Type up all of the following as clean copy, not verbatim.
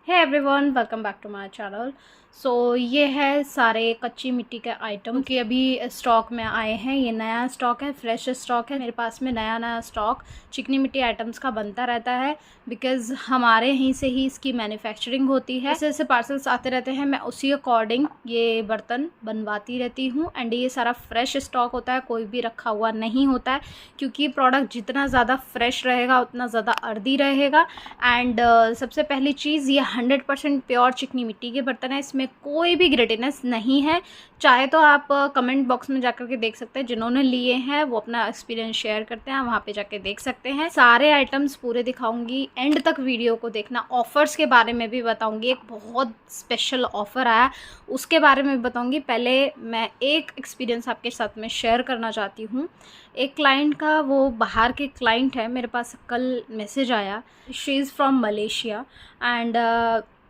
Hey everyone, welcome back to my channel. So ये है सारे कच्ची मिट्टी के आइटम कि अभी स्टॉक में आए हैं। ये नया स्टॉक है, फ्रेश स्टॉक है। मेरे पास में नया स्टॉक चिकनी मिट्टी आइटम्स का बनता रहता है बिकॉज़ हमारे यहीं से ही इसकी मैन्युफैक्चरिंग होती है। जैसे जैसे पार्सल्स आते रहते हैं मैं उसी अकॉर्डिंग ये बर्तन बनवाती रहती हूँ। एंड ये सारा फ्रेश स्टॉक होता है, कोई भी रखा हुआ नहीं होता है, क्योंकि प्रोडक्ट जितना ज़्यादा फ्रेश रहेगा उतना ज़्यादा अर्दी रहेगा। एंड सबसे पहली चीज़, ये 100% प्योर चिकनी मिट्टी के बर्तन है। इसमें कोई भी ग्रिटीनेस नहीं है। चाहे तो आप कमेंट बॉक्स में जाकर के देख सकते हैं, जिन्होंने लिए हैं वो अपना एक्सपीरियंस शेयर करते हैं, वहाँ पे जाके देख सकते हैं। सारे आइटम्स पूरे दिखाऊंगी, एंड तक वीडियो को देखना। ऑफ़र्स के बारे में भी बताऊंगी, एक बहुत स्पेशल ऑफ़र आया उसके बारे में भी बताऊंगी। पहले मैं एक एक्सपीरियंस आपके साथ में शेयर करना चाहती हूँ। एक क्लाइंट का, वो बाहर के क्लाइंट है, मेरे पास कल मैसेज आया। She is from Malaysia and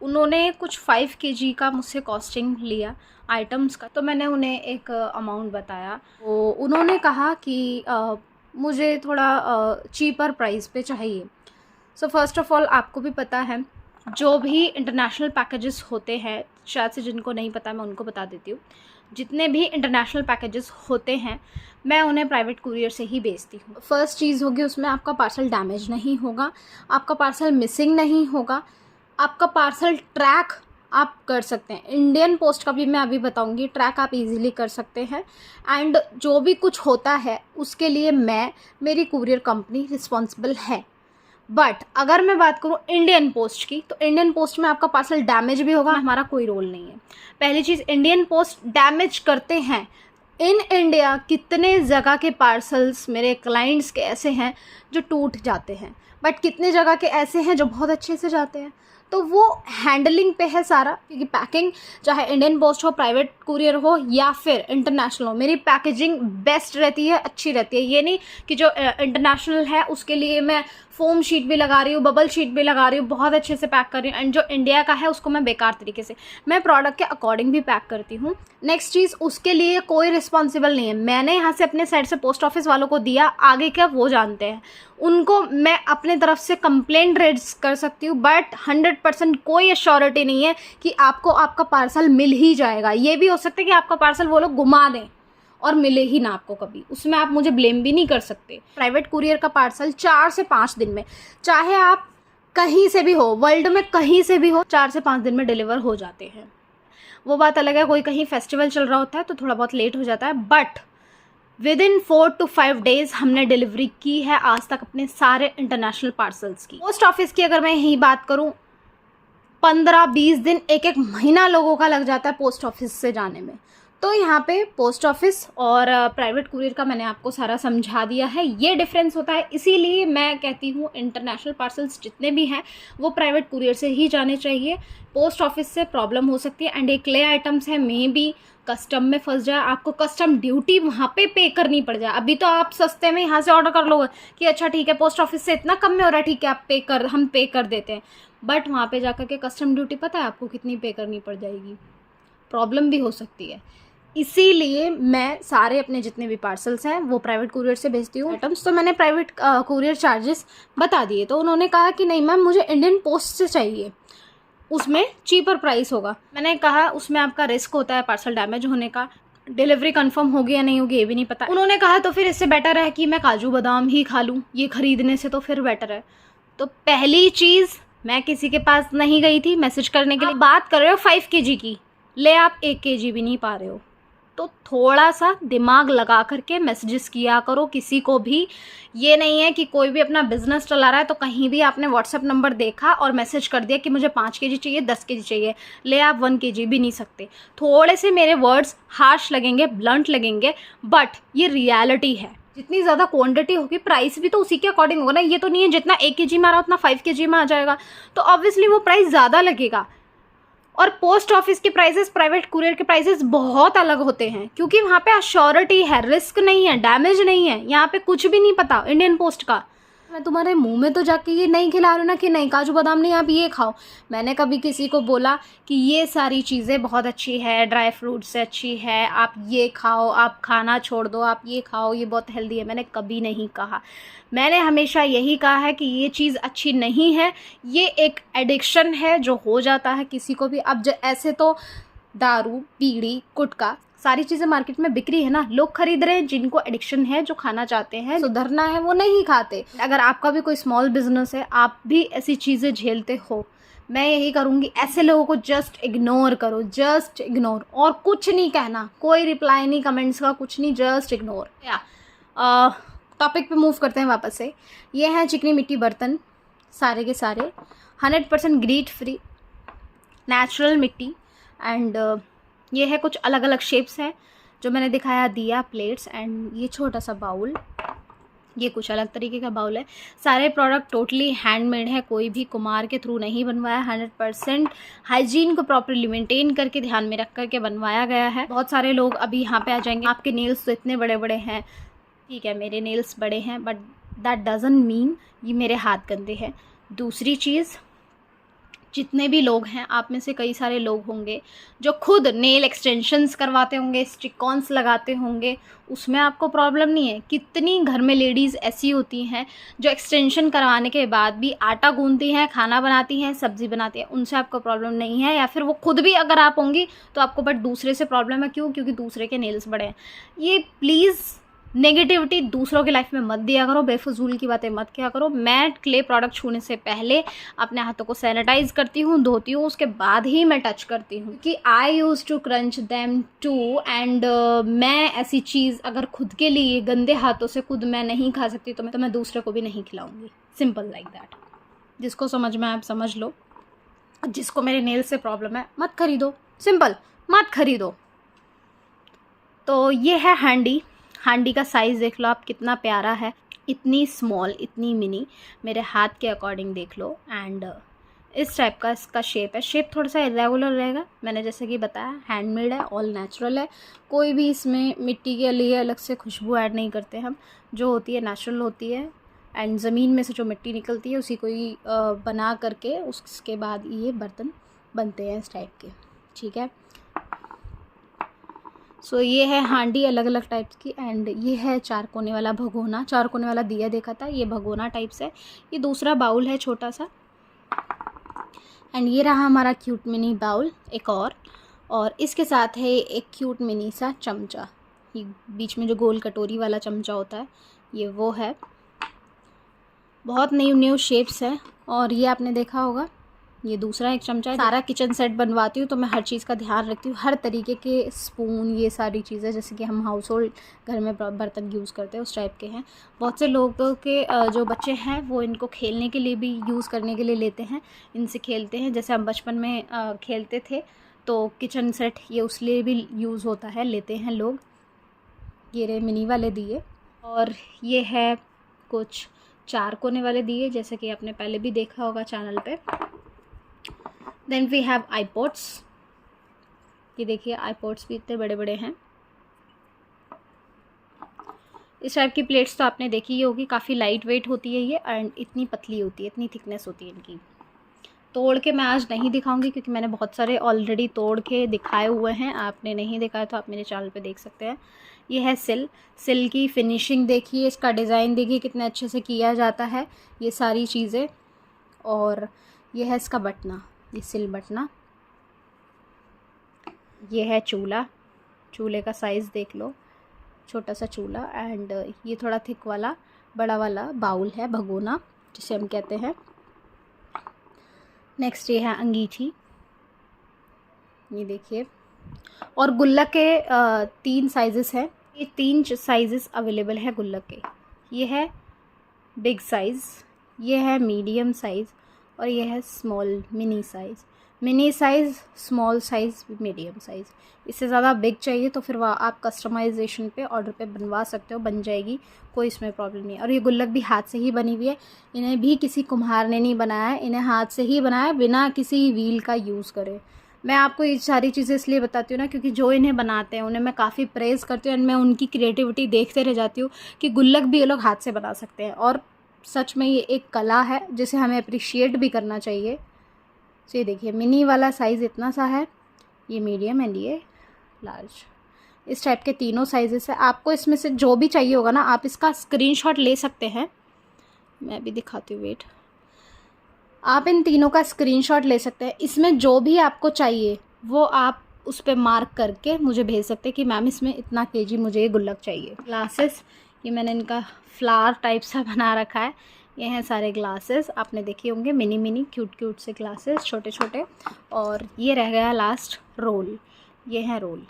उन्होंने कुछ 5 kg का मुझसे कॉस्टिंग लिया आइटम्स का। तो मैंने उन्हें एक अमाउंट बताया। तो उन्होंने कहा कि मुझे थोड़ा चीपर प्राइस पे चाहिए। सो फर्स्ट ऑफ़ ऑल, आपको भी पता है जो भी इंटरनेशनल पैकेजेस होते हैं, शायद से जिनको नहीं पता मैं उनको बता देती हूँ। जितने भी इंटरनेशनल पैकेजेस होते हैं मैं उन्हें प्राइवेट कुरियर से ही भेजती हूँ। फर्स्ट चीज़ होगी, उसमें आपका पार्सल डैमेज नहीं होगा, आपका पार्सल मिसिंग नहीं होगा, आपका पार्सल ट्रैक आप कर सकते हैं। इंडियन पोस्ट का भी मैं अभी बताऊंगी, ट्रैक आप इजीली कर सकते हैं। एंड जो भी कुछ होता है उसके लिए मेरी कुरियर कंपनी रिस्पॉन्सिबल है। बट अगर मैं बात करूँ इंडियन पोस्ट की, तो इंडियन पोस्ट में आपका पार्सल डैमेज भी होगा, हमारा कोई रोल नहीं है। पहली चीज़, इंडियन पोस्ट डैमेज करते हैं। इन इंडिया कितने जगह के पार्सल्स मेरे क्लाइंट्स के ऐसे हैं जो टूट जाते हैं, बट कितने जगह के ऐसे हैं जो बहुत अच्छे से जाते हैं। तो वो हैंडलिंग पे है सारा, क्योंकि पैकिंग चाहे इंडियन पोस्ट हो, प्राइवेट कुरियर हो या फिर इंटरनेशनल हो, मेरी पैकेजिंग बेस्ट रहती है, अच्छी रहती है। ये नहीं कि जो इंटरनेशनल है उसके लिए मैं फोम शीट भी लगा रही हूँ, बबल शीट भी लगा रही हूँ, बहुत अच्छे से पैक कर रही हूँ। एंड जो इंडिया का है उसको मैं बेकार तरीके से, मैं प्रोडक्ट के अकॉर्डिंग भी पैक करती हूँ। नेक्स्ट चीज़, उसके लिए कोई रिस्पॉन्सिबल नहीं है। मैंने यहाँ से अपने साइड से पोस्ट ऑफिस वालों को दिया, आगे क्या वो जानते हैं। उनको मैं अपने तरफ से कंप्लेंट रेज कर सकती हूँ, बट 100% कोई एश्योरिटी नहीं है कि आपको आपका पार्सल मिल ही जाएगा। ये भी हो सकता है कि आपका पार्सल वो लोग घुमा दें और मिले ही ना आपको कभी, उसमें आप मुझे ब्लेम भी नहीं कर सकते। प्राइवेट कुरियर का पार्सल 4 से 5 दिन में, चाहे आप कहीं से भी हो, वर्ल्ड में कहीं से भी हो, 4 से 5 दिन में डिलीवर हो जाते हैं। वो बात अलग है, कोई कहीं फेस्टिवल चल रहा होता है तो थोड़ा बहुत लेट हो जाता है, but with in 4 to 5 days हमने डिलीवरी की है आज तक अपने सारे इंटरनेशनल पार्सल्स की। पोस्ट ऑफिस की अगर मैं यही बात करूं, 15-20 दिन, एक महीना लोगों का लग जाता है पोस्ट ऑफिस से जाने में। तो यहाँ पे पोस्ट ऑफिस और प्राइवेट कुरियर का मैंने आपको सारा समझा दिया है, ये डिफरेंस होता है। इसीलिए मैं कहती हूँ इंटरनेशनल पार्सल्स जितने भी हैं वो प्राइवेट कुरियर से ही जाने चाहिए। पोस्ट ऑफिस से प्रॉब्लम हो सकती है। एंड एक क्ले आइटम्स है, मे बी कस्टम में फंस जाए, आपको कस्टम ड्यूटी वहाँ पे करनी पड़ जाए। अभी तो आप सस्ते में यहाँ से ऑर्डर कर लोगे कि अच्छा ठीक है, पोस्ट ऑफिस से इतना कम में हो रहा है, ठीक है आप हम पे कर देते हैं। बट वहाँ पे जाकर के कस्टम ड्यूटी पता है आपको कितनी पे करनी पड़ जाएगी, प्रॉब्लम भी हो सकती है। इसीलिए मैं सारे अपने जितने भी पार्सल्स हैं वो प्राइवेट कुरियर से भेजती हूँ। आइटम्स तो मैंने प्राइवेट कुरियर चार्जेस बता दिए, तो उन्होंने कहा कि नहीं मैम मुझे इंडियन पोस्ट से चाहिए, उसमें चीपर प्राइस होगा। मैंने कहा उसमें आपका रिस्क होता है पार्सल डैमेज होने का, डिलीवरी कंफर्म होगी या नहीं होगी ये भी नहीं पता। उन्होंने कहा तो फिर इससे बेटर है कि मैं काजू बादाम ही खा लूँ, ये खरीदने से तो फिर बेटर है। तो पहली चीज़, मैं किसी के पास नहीं गई थी मैसेज करने के लिए। बात कर रहे हो 5 kg की, ले आप 1 kg भी नहीं पा रहे हो, तो थोड़ा सा दिमाग लगा करके मैसेजेस किया करो किसी को भी। ये नहीं है कि कोई भी अपना बिजनेस चला रहा है तो कहीं भी आपने व्हाट्सएप नंबर देखा और मैसेज कर दिया कि मुझे 5 kg चाहिए, 10 kg चाहिए, ले आप 1 kg भी नहीं सकते। थोड़े से मेरे वर्ड्स हार्श लगेंगे, ब्लंट लगेंगे, बट ये रियलिटी है। जितनी ज़्यादा क्वांटिटी होगी प्राइस भी तो उसी के अकॉर्डिंग होगा ना। ये तो नहीं है जितना 1 kg में आ रहा उतना 5 kg में आ जाएगा, तो ऑब्वियसली वो प्राइस ज़्यादा लगेगा। और पोस्ट ऑफिस के प्राइसेस, प्राइवेट कुरियर के प्राइसेस बहुत अलग होते हैं, क्योंकि वहाँ पे अश्योरिटी है, रिस्क नहीं है, डैमेज नहीं है, यहाँ पे कुछ भी नहीं पता इंडियन पोस्ट का। मैं तुम्हारे मुंह में तो जाके ये नहीं खिला रही हूँ ना कि नहीं काजू बादाम नहीं आप ये खाओ। मैंने कभी किसी को बोला कि ये सारी चीज़ें बहुत अच्छी है, ड्राई फ्रूट से अच्छी है, आप ये खाओ, आप खाना छोड़ दो, आप ये खाओ, ये बहुत हेल्दी है, मैंने कभी नहीं कहा। मैंने हमेशा यही कहा है कि ये चीज़ अच्छी नहीं है, ये एक एडिक्शन है जो हो जाता है किसी को भी। अब ऐसे तो दारू, बीड़ी, गुटखा सारी चीज़ें मार्केट में बिक रही है ना, लोग खरीद रहे हैं। जिनको एडिक्शन है, जो खाना चाहते हैं, सुधरना है, वो नहीं खाते। अगर आपका भी कोई स्मॉल बिजनेस है, आप भी ऐसी चीज़ें झेलते हो, मैं यही करूँगी ऐसे लोगों को जस्ट इग्नोर करो, जस्ट इग्नोर, और कुछ नहीं कहना, कोई रिप्लाई नहीं कमेंट्स का, कुछ नहीं, जस्ट इग्नोर। टॉपिक पे मूव करते हैं वापस से। ये हैं चिकनी मिट्टी बर्तन, सारे के सारे 100% ग्रीट फ्री नेचुरल मिट्टी। एंड ये है कुछ अलग अलग शेप्स हैं जो मैंने दिखाया, दिया, प्लेट्स, एंड ये छोटा सा बाउल, ये कुछ अलग तरीके का बाउल है। सारे प्रोडक्ट टोटली हैंडमेड है, कोई भी कुम्हार के थ्रू नहीं बनवाया। 100% हाइजीन को प्रॉपरली मेंटेन करके, ध्यान में रख करके बनवाया गया है। बहुत सारे लोग अभी यहाँ पे आ जाएंगे, आपके नेल्स तो इतने बड़े बड़े हैं। ठीक है, मेरे नेल्स बड़े हैं, बट दैट डजंट मीन ये मेरे हाथ गंदे हैं। दूसरी चीज़, जितने भी लोग हैं, आप में से कई सारे लोग होंगे जो खुद नेल एक्सटेंशंस करवाते होंगे, स्टिक-ऑन्स लगाते होंगे, उसमें आपको प्रॉब्लम नहीं है। कितनी घर में लेडीज़ ऐसी होती हैं जो एक्सटेंशन करवाने के बाद भी आटा गूंथती हैं, खाना बनाती हैं, सब्ज़ी बनाती हैं, उनसे आपको प्रॉब्लम नहीं है। या फिर वो खुद भी अगर आप होंगी तो आपको बट दूसरे से प्रॉब्लम है। क्यों? क्योंकि दूसरे के नेल्स बड़े हैं। ये प्लीज़ नेगेटिविटी दूसरों की लाइफ में मत दिया करो, बेफजूल की बातें मत किया करो। मैं क्ले प्रोडक्ट छूने से पहले अपने हाथों को सैनिटाइज करती हूँ, धोती हूँ, उसके बाद ही मैं टच करती हूँ, कि I use to crunch them too. And मैं ऐसी चीज़ अगर खुद के लिए गंदे हाथों से खुद मैं नहीं खा सकती तो मैं दूसरे को भी नहीं खिलाऊंगी। Simple like that. जिसको समझ में आप समझ लो। जिसको मेरे नेल से प्रॉब्लम है, मत खरीदो, सिंपल, मत खरीदो। तो ये है हैंडी। हांडी का साइज़ देख लो आप, कितना प्यारा है, इतनी स्मॉल, इतनी मिनी, मेरे हाथ के अकॉर्डिंग देख लो। एंड इस टाइप का इसका शेप है। शेप थोड़ा सा इरेगुलर रहेगा, मैंने जैसे कि बताया, हैंडमेड है, ऑल नेचुरल है। कोई भी इसमें मिट्टी के लिए अलग से खुशबू ऐड नहीं करते हम, जो होती है नेचुरल होती है। एंड ज़मीन में से जो मिट्टी निकलती है उसी को ही बना करके उसके बाद ये बर्तन बनते हैं इस टाइप के। ठीक है, सो ये है हांडी अलग अलग टाइप्स की। एंड ये है 4 कोने वाला भगोना, 4 कोने वाला दिया देखा था, ये भगोना टाइप्स है। ये दूसरा बाउल है छोटा सा। एंड ये रहा हमारा क्यूट मिनी बाउल, एक और इसके साथ है एक क्यूट मिनी सा चमचा। ये बीच में जो गोल कटोरी वाला चमचा होता है, ये वो है। बहुत न्यू शेप्स है। और ये आपने देखा होगा, ये दूसरा एक चमचा है। सारा किचन सेट बनवाती हूँ तो मैं हर चीज़ का ध्यान रखती हूँ, हर तरीके के स्पून, ये सारी चीज़ें जैसे कि हम हाउस होल्ड घर में बर्तन यूज़ करते हैं उस टाइप के हैं। बहुत से लोगों के जो बच्चे हैं वो इनको खेलने के लिए भी यूज़ करने के लिए लेते हैं, इनसे खेलते हैं। जैसे हम बचपन में खेलते थे तो किचन सेट ये उस लिए भी यूज़ होता है, लेते हैं लोग। ये रहे मिनी वाले दिए। और ये है कुछ 4 कोने वाले दिए, जैसे कि आपने पहले भी देखा होगा चैनल पे। Then we have iPods. ये देखिए, आईपॉड्स भी इतने बड़े बड़े हैं। इस टाइप की प्लेट्स तो आपने देखी ही होगी, काफ़ी लाइट वेट होती है ये, एंड इतनी पतली होती है, इतनी थिकनेस होती है इनकी। तोड़ के मैं आज नहीं दिखाऊंगी क्योंकि मैंने बहुत सारे ऑलरेडी तोड़ के दिखाए हुए हैं। आपने नहीं दिखाया तो आप मेरे चैनल पे देख सकते हैं। ये है सिल की फिनिशिंग देखिए, इसका डिज़ाइन देखिए कितने अच्छे से किया जाता है ये सारी चीज़ें। और ये है इसका बटना, ये सिल बटना। ये है चूल्हे का साइज़ देख लो, छोटा सा चूल्हा। एंड ये थोड़ा थिक वाला बड़ा वाला बाउल है, भगोना जिसे हम कहते हैं। नेक्स्ट ये है अंगीठी, ये देखिए। और गुल्लक के 3 साइज़ेस हैं, ये 3 साइज़ेस अवेलेबल है गुल्लक के। ये है बिग साइज़, ये है मीडियम साइज़, और ये है small mini size, small size, medium size. इससे ज़्यादा बिग चाहिए तो फिर वह आप कस्टमाइजेशन पे ऑर्डर पे बनवा सकते हो, बन जाएगी, कोई इसमें प्रॉब्लम नहीं है। और ये गुल्लक भी हाथ से ही बनी हुई है, इन्हें भी किसी कुम्हार ने नहीं बनाया है, इन्हें हाथ से ही बनाया बिना किसी व्हील का यूज़ करे। मैं आपको ये सारी चीज़ें इसलिए बताती हूँ ना क्योंकि जो इन्हें बनाते हैं उन्हें मैं काफ़ी प्रेज़ करती हूँ, एंड मैं उनकी क्रिएटिविटी देखते रह जाती हूँ कि गुल्लक भी ये लोग हाथ से बना सकते हैं। और सच में ये एक कला है जिसे हमें अप्रिशिएट भी करना चाहिए। तो ये देखिए मिनी वाला साइज़ इतना सा है, ये मीडियम एंड ये लार्ज, इस टाइप के तीनों साइजेस है। आपको इसमें से जो भी चाहिए होगा ना, आप इसका स्क्रीनशॉट ले सकते हैं। मैं भी दिखाती हूँ, वेट। आप इन तीनों का स्क्रीनशॉट ले सकते हैं। इसमें जो भी आपको चाहिए वो आप उस पर मार्क करके मुझे भेज सकते हैं कि मैम इसमें इतना केजी मुझे ये गुल्लक चाहिए। ग्लासेस, ये मैंने इनका फ्लावर टाइप सा बना रखा है। ये हैं सारे ग्लासेस, आपने देखे होंगे, मिनी मिनी क्यूट क्यूट से ग्लासेस, छोटे छोटे। और ये रह गया लास्ट रोल, ये हैं रोल,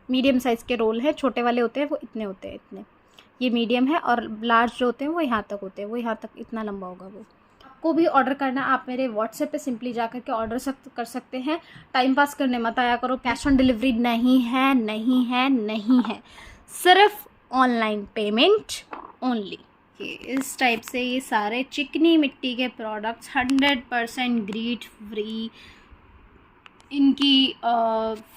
मीडियम साइज़ के रोल हैं। छोटे वाले होते हैं वो इतने होते हैं, इतने, ये मीडियम है। और लार्ज जो होते हैं वो यहाँ तक होते हैं, वो यहाँ तक इतना लंबा होगा। वो आपको भी ऑर्डर करना, आप मेरे व्हाट्सएप पे सिंपली जा कर के ऑर्डर कर सकते हैं। टाइम पास करने मत आया करो, कैश ऑन डिलीवरी नहीं है, नहीं है, नहीं है, सिर्फ ऑनलाइन पेमेंट ओनली। इस टाइप से ये सारे चिकनी मिट्टी के प्रोडक्ट्स 100% ग्रीड फ्री। इनकी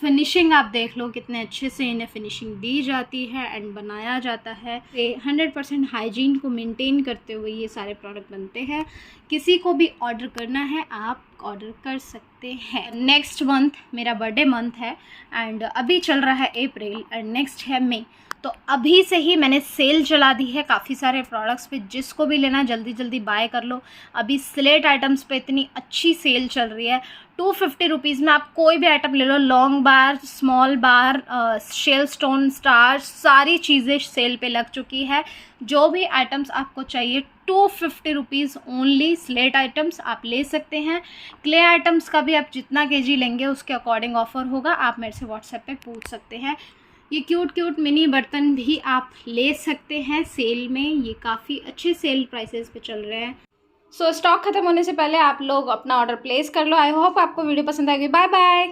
फिनिशिंग आप देख लो कितने अच्छे से इन्हें फिनिशिंग दी जाती है एंड बनाया जाता है। ये 100% हाइजीन को मेंटेन करते हुए ये सारे प्रोडक्ट बनते हैं। किसी को भी ऑर्डर करना है आप ऑर्डर कर सकते हैं। नेक्स्ट मंथ मेरा बर्थडे मंथ है एंड अभी चल रहा है अप्रैल एंड नेक्स्ट है मई। तो अभी से ही मैंने सेल चला दी है काफ़ी सारे प्रोडक्ट्स पे, जिसको भी लेना जल्दी जल्दी बाय कर लो। अभी स्लेट आइटम्स पे इतनी अच्छी सेल चल रही है, 250 रुपीज़ में आप कोई भी आइटम ले लो, लॉन्ग बार, स्मॉल बार, शेल स्टोन, स्टार्स, सारी चीज़ें सेल पे लग चुकी है। जो भी आइटम्स आपको चाहिए 250 रुपीज़ ओनली। स्लेट आइटम्स आप ले सकते हैं। क्ले आइटम्स का भी आप जितना केजी लेंगे उसके अकॉर्डिंग ऑफर होगा, आप मेरे से व्हाट्सएप पे पूछ सकते हैं। ये क्यूट क्यूट मिनी बर्तन भी आप ले सकते हैं सेल में, ये काफ़ी अच्छे सेल प्राइसेस पे चल रहे हैं। सो स्टॉक ख़त्म होने से पहले आप लोग अपना ऑर्डर प्लेस कर लो। आई होप आपको वीडियो पसंद आएगी। Bye bye.